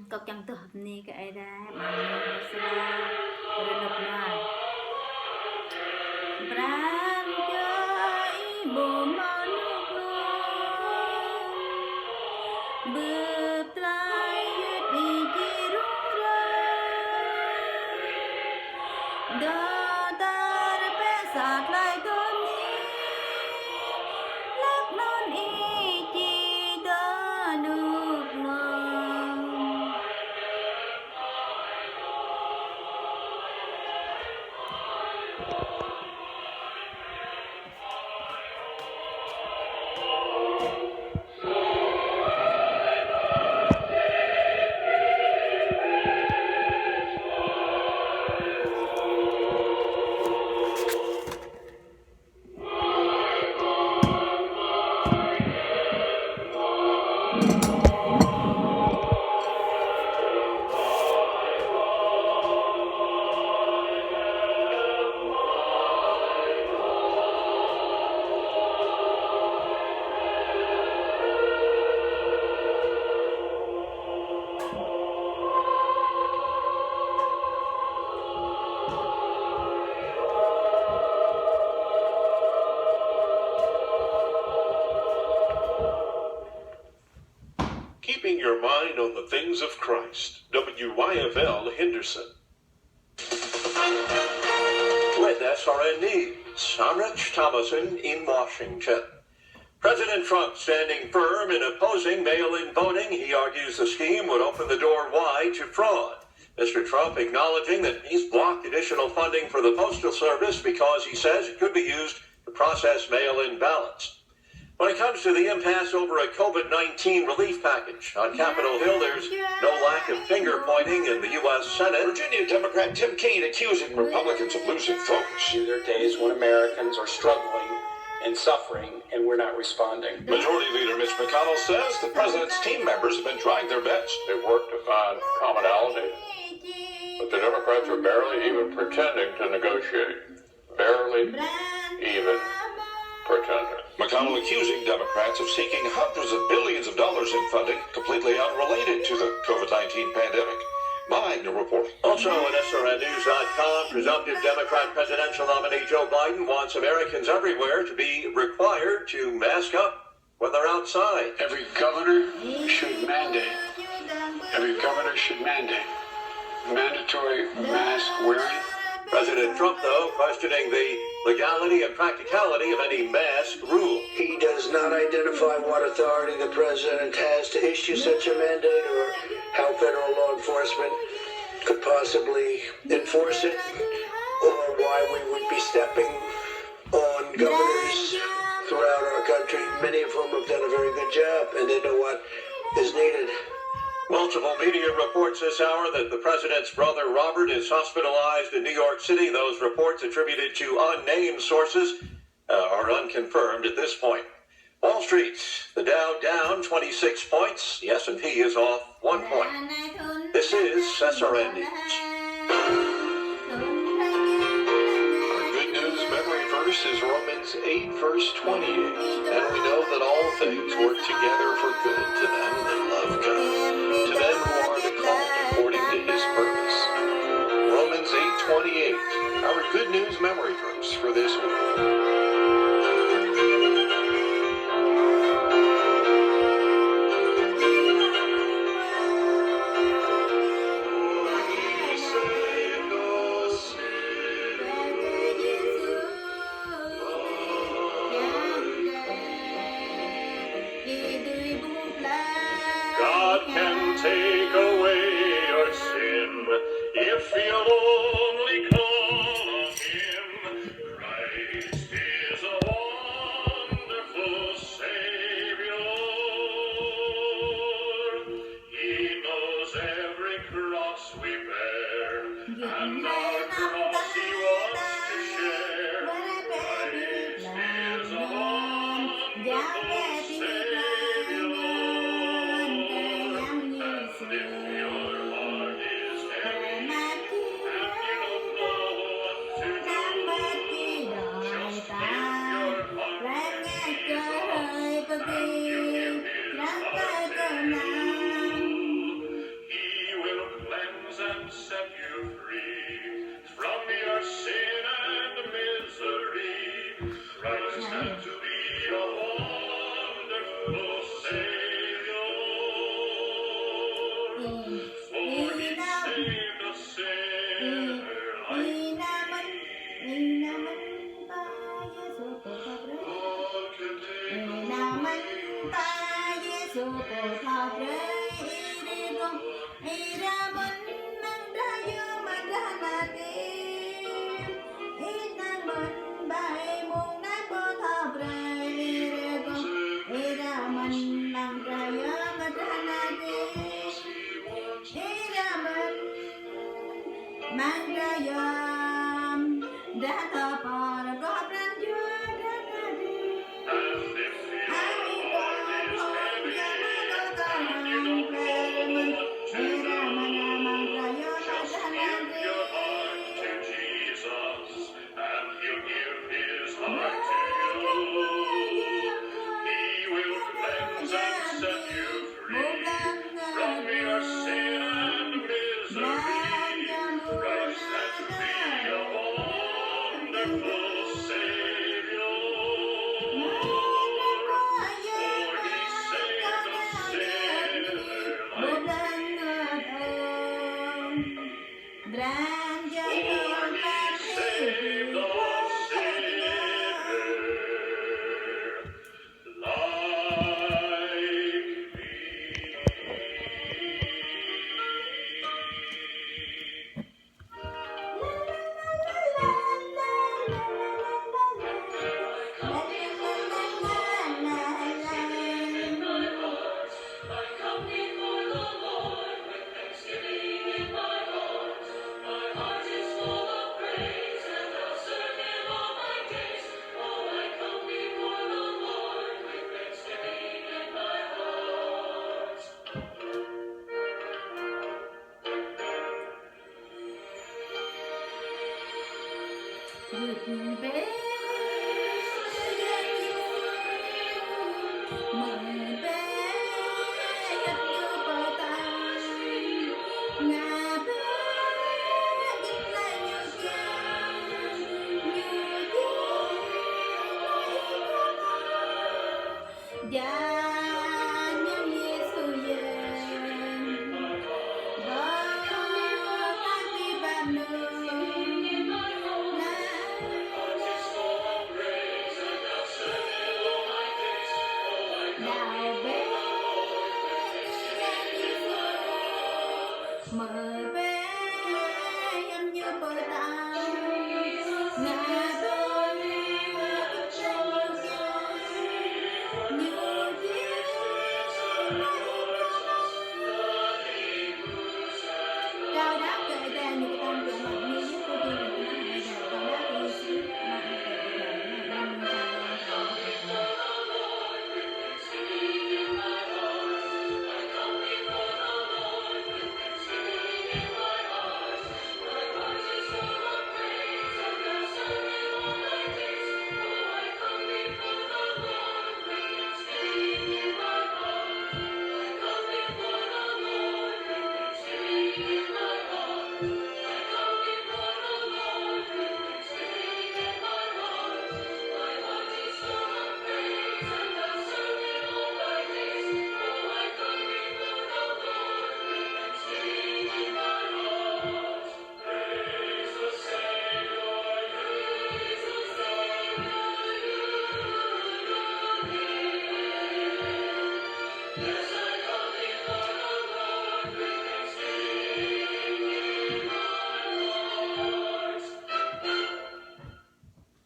Cậu chẳng tập ni cái ra bằng sala renop na bran chơi bộ manuk bơ trai đi chi rung ra da dar pe sạt lại thôn ní lắc non y chi da nước non. Keeping your mind on the things of Christ. WYFL Henderson. With SRN News, I'm Rich Thomason in Washington. President Trump standing firm in opposing mail-in voting. He argues the scheme would open the door wide to fraud. Mr. Trump acknowledging that he's blocked additional funding for the Postal Service because he says it could be used to process mail-in ballots. When it comes to the impasse over a COVID-19 relief package on Capitol Hill, there's no lack of finger-pointing in the U.S. Senate. Virginia Democrat Tim Kaine accusing Republicans of losing focus. There are days when Americans are struggling and suffering, and we're not responding. Majority Leader Mitch McConnell says the president's team members have been trying their best. They've worked to find commonality, but the Democrats are barely even pretending to negotiate. Barely even pretending. McConnell accusing Democrats of seeking hundreds of billions of dollars in funding completely unrelated to the COVID-19 pandemic. Magna report. Also at SRNnews.com, presumptive Democrat presidential nominee Joe Biden wants Americans everywhere to be required to mask up when they're outside. Every governor should mandate. Mandatory mask wearing. President Trump, though, questioning the legality and practicality of any mask rule. He does not identify what authority the president has to issue such a mandate or how federal law enforcement could possibly enforce it, or why we would be stepping on governors throughout our country, many of whom have done a very good job, and they know what is needed. Multiple media reports this hour that the president's brother Robert is hospitalized in New York City. Those reports attributed to unnamed sources are unconfirmed at this point. Wall Street, the Dow down 26 points. The S&P is off 1 point. This is SRN News. Our good news memory verse is Romans 8, verse 28. And we know that all things work together for good to them that love God, to them who are the called according to his purpose. Romans 8:28, our good news memory verse for this week. God can take away your sin if you'll only call on him. Christ is a wonderful Savior. He knows every cross we bear, and our cross he wants to share. Christ is a wonderful Savior.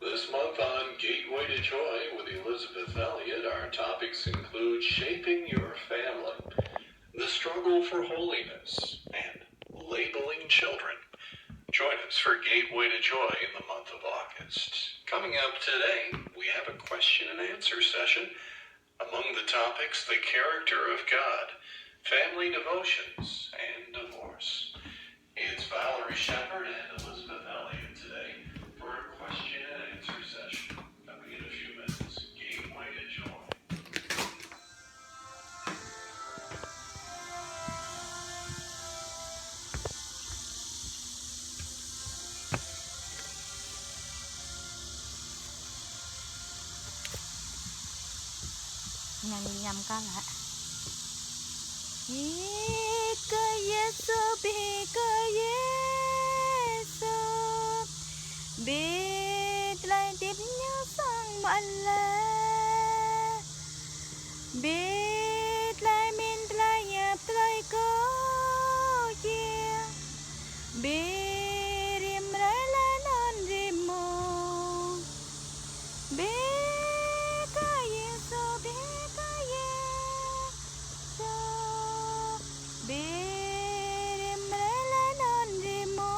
This month on Gateway to Joy with Elizabeth Elliot, our topics include shaping your family, the struggle for holiness, and labeling children. Join us for Gateway to Joy in the month of August. Coming up today, we have a question and answer session. Among the topics, the character of God, family devotions, and divorce. It's Valerie Shepard and Elizabeth Elliot today for a question and answer session. Coming in a few minutes, Gateway to Joy. nhầm con hả? Cơ Giêsu bi cơ Giêsu biết lại tiếp nhau sang bạn là biết lại mình lại nhập lại có chia biết im lại là non rim mù biết cơ Giêsu biết cơ Giêsu biết im lại là non rim mù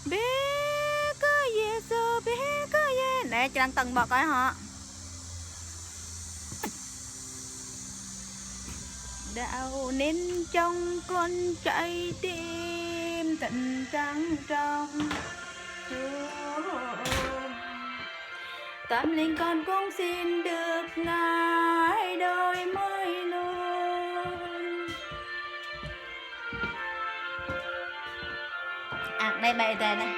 biết cơ Giêsu biết cơ Giêsu nè chẳng tầng bậc ấy họ đạo nên trong con chạy tim tận trắng trong tâm linh con cũng xin được ngài đổi mới luôn. Đây bài này này.